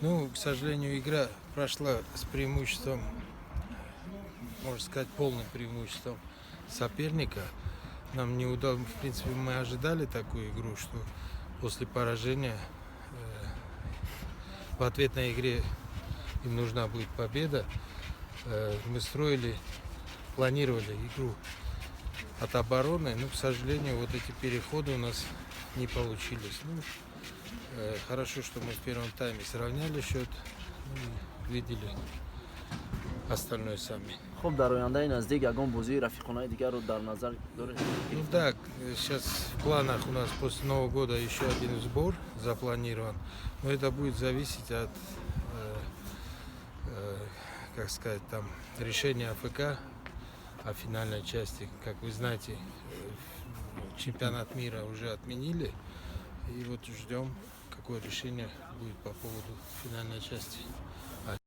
Ну, к сожалению, игра прошла с преимуществом, можно сказать, полным преимуществом соперника. Нам не удалось, в принципе, мы ожидали такую игру, что после поражения в ответной игре им нужна будет победа. Мы планировали игру от обороны, но, к сожалению, вот эти переходы у нас не получились. Ну, хорошо, что мы в первом тайме сравняли счет, ну, и видели остальное сами. خب در آینده نزدیک یگان بازی رفیقانه دیگر رو در نظر داره Ну گرفته. да, сейчас в планах у нас после Нового года еще один сбор запланирован, но это будет зависеть от, как сказать, там решения АФК о финальной части. Как вы знаете, чемпионат мира уже отменили, и вот ждем, какое решение будет по поводу финальной части.